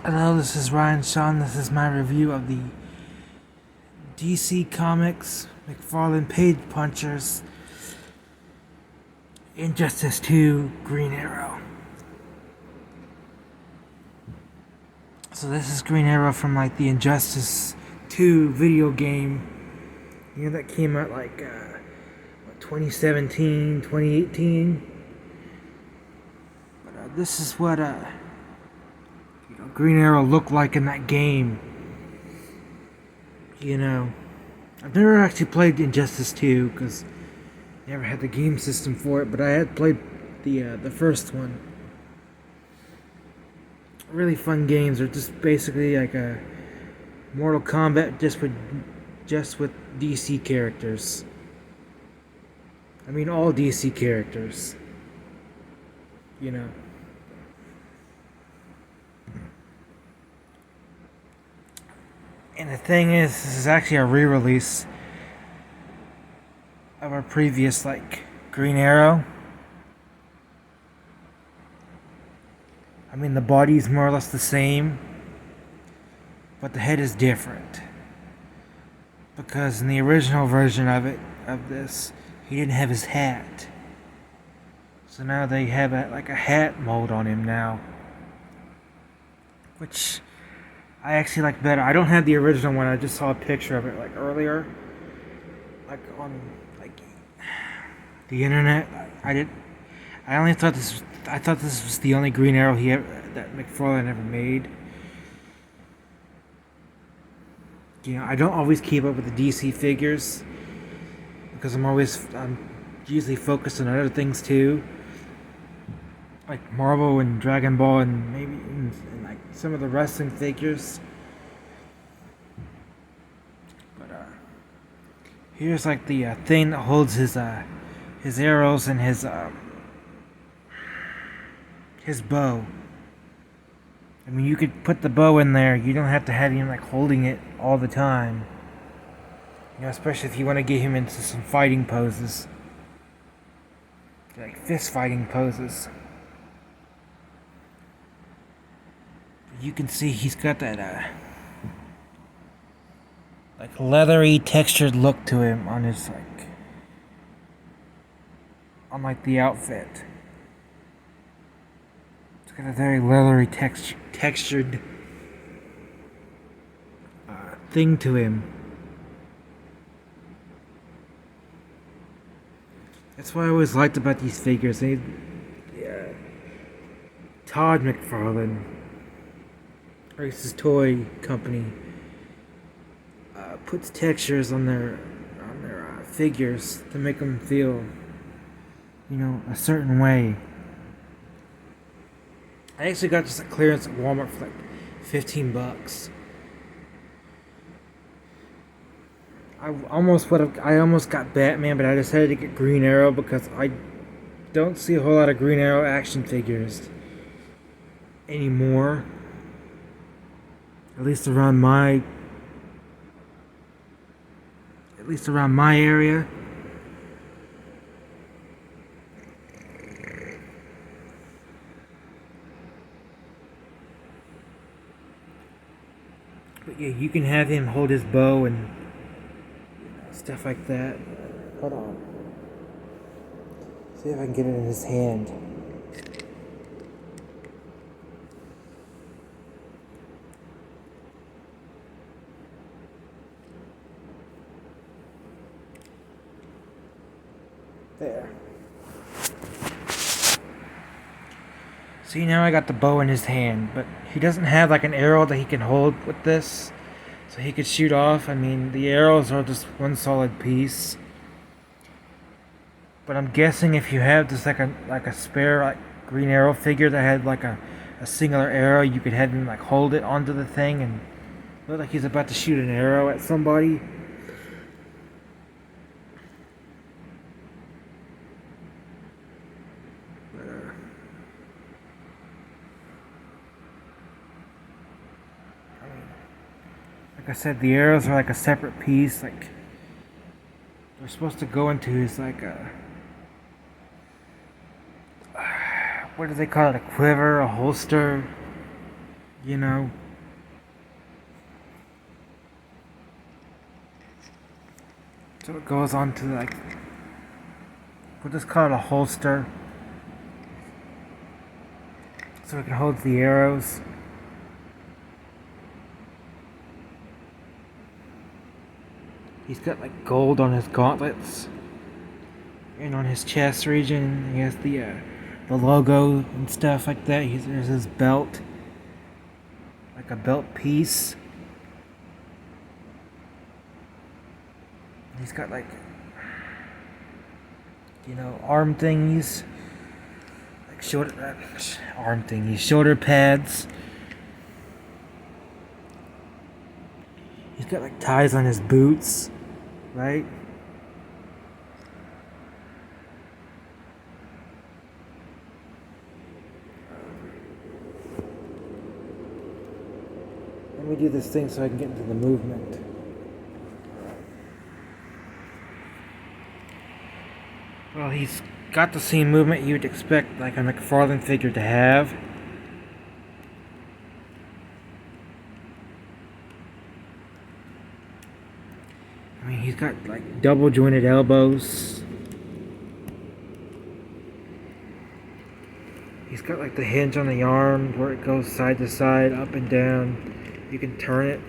Hello, this is Ryan Sean. This is my review of the DC Comics McFarlane Page Punchers Injustice 2 Green Arrow. So this is Green Arrow from like the Injustice 2 video game. You know, that came out like 2017, 2018. But this is what Green Arrow looked like in that game. You know, I've never actually played Injustice 2 because I never had the game system for it, but I had played the first one. Really fun games. They're just basically like a Mortal Kombat just with DC characters. I mean, all DC characters. You know. And the thing is, this is actually a re-release of our previous, like, Green Arrow. I mean, the body's more or less the same, but the head is different. Because in the original version of this, he didn't have his hat. So now they have like a hat mold on him now. Which I actually like better. I don't have the original one. I just saw a picture of it like earlier, like on like the internet. I only thought this. I thought this was the only Green Arrow that McFarlane ever made. You know, I don't always keep up with the DC figures because I'm usually focused on other things too, like Marvel and Dragon Ball and maybe and like some of the wrestling figures. But here's like the thing that holds his arrows and his bow. I mean, you could put the bow in there. You don't have to have him like holding it all the time. You know, especially if you want to get him into some fighting poses, like fist fighting poses. You can see he's got that like leathery textured look to him on his on the outfit. It's got a very leathery textured thing to him. That's what I always liked about these figures. Todd McFarlane, Race's toy company, puts textures on their figures to make them feel, you know, a certain way. I actually got just a clearance at Walmart for like $15. I almost got Batman, but I decided to get Green Arrow because I don't see a whole lot of Green Arrow action figures anymore. At least around my area. But yeah, you can have him hold his bow and stuff like that. Hold on. See if I can get it in his hand. There. See, now I got the bow in his hand, but he doesn't have like an arrow that he can hold with this, so he could shoot off. I mean, the arrows are just one solid piece. But I'm guessing if you have just like a spare like Green Arrow figure that had like a singular arrow, you could have him like hold it onto the thing and look like he's about to shoot an arrow at somebody. Like I said, the arrows are like a separate piece. Like they're supposed to go into his what do they call it? A quiver, a holster. you know. So it goes on to like, we'll just call it a holster. So it can hold the arrows. He's got like gold on his gauntlets. And on his chest region, he has the logo and stuff like that. There's his belt. Like a belt piece. He's got like, arm thingies, like shoulder pads. He's got like ties on his boots, right? Let me do this thing so I can get into the movement. Well, he's got the same movement you'd expect like a McFarlane figure to have. I mean, he's got like double jointed elbows. He's got like the hinge on the arm where it goes side to side, up and down. You can turn it,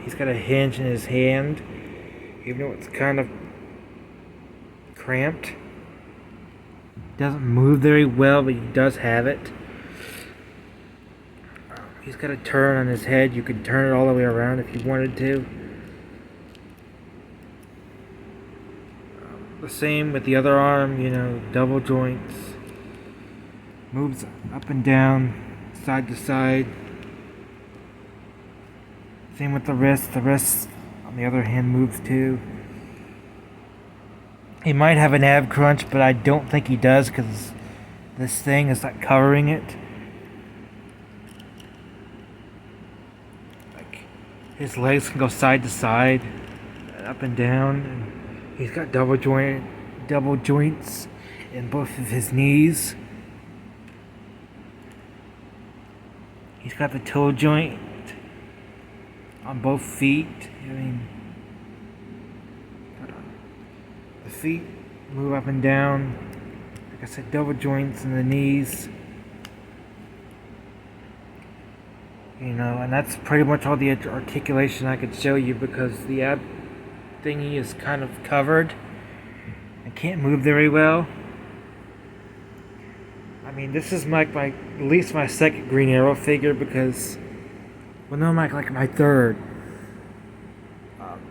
He's got a hinge in his hand, even though it's kind of cramped. Doesn't move very well, but he does have it. He's got a turn on his head. You can turn it all the way around if you wanted to. The same with the other arm, double joints. Moves up and down, side to side. Same with the wrist. The wrist, on the other hand, moves too. He might have an ab crunch, but I don't think he does because this thing is like covering it. Like his legs can go side to side, up and down, and he's got double joints in both of his knees. He's got the toe joint on both feet. I mean, the feet move up and down. Like I said, double joints in the knees. And that's pretty much all the articulation I could show you because the ab thingy is kind of covered. I can't move very well. I mean, this is at least my second Green Arrow figure because, well, no, my third.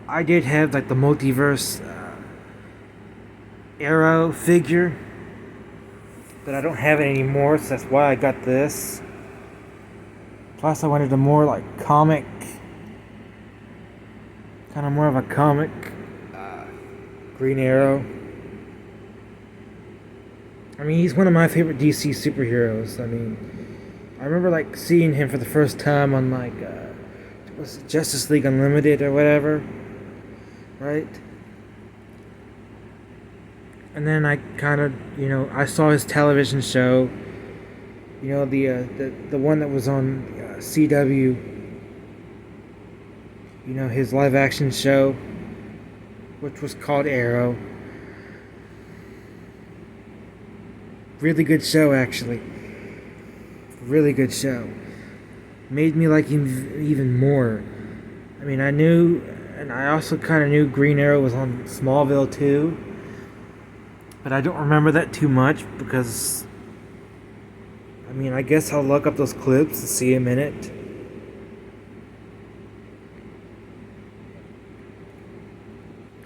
I did have like the multiverse Arrow figure, but I don't have it anymore, so that's why I got this. Plus, I wanted a more like comic, kind of more of a comic Green Arrow. I mean, he's one of my favorite DC superheroes. I mean, I remember like seeing him for the first time on like was it Justice League Unlimited or whatever, right? And then I kind of, I saw his television show, the one that was on CW, his live action show, which was called Arrow. Really good show, actually. Really good show. Made me like him even more. I mean, I knew, and I also kind of knew Green Arrow was on Smallville too. But I don't remember that too much because, I mean, I guess I'll look up those clips and see him in it.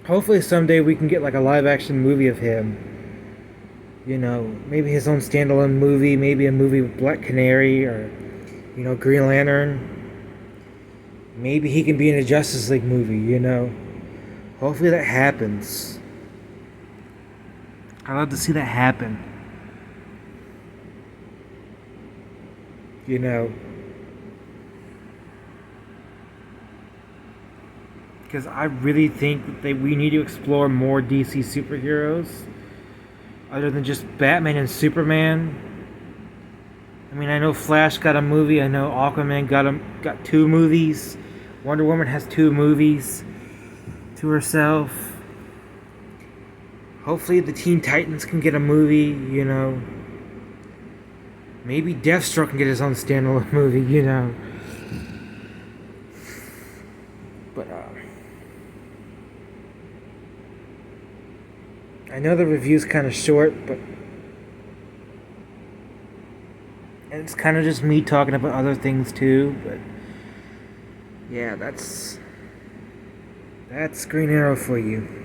Hopefully someday we can get like a live action movie of him. Maybe his own standalone movie, maybe a movie with Black Canary or, Green Lantern. Maybe he can be in a Justice League movie, Hopefully that happens. I'd love to see that happen. because I really think that we need to explore more DC superheroes other than just Batman and Superman. I mean, I know Flash got a movie. I know Aquaman got 2 movies. Wonder Woman has 2 movies to herself. Hopefully, the Teen Titans can get a movie. Maybe Deathstroke can get his own standalone movie. But I know the review's kind of short, but and it's kind of just me talking about other things too. But yeah, that's Green Arrow for you.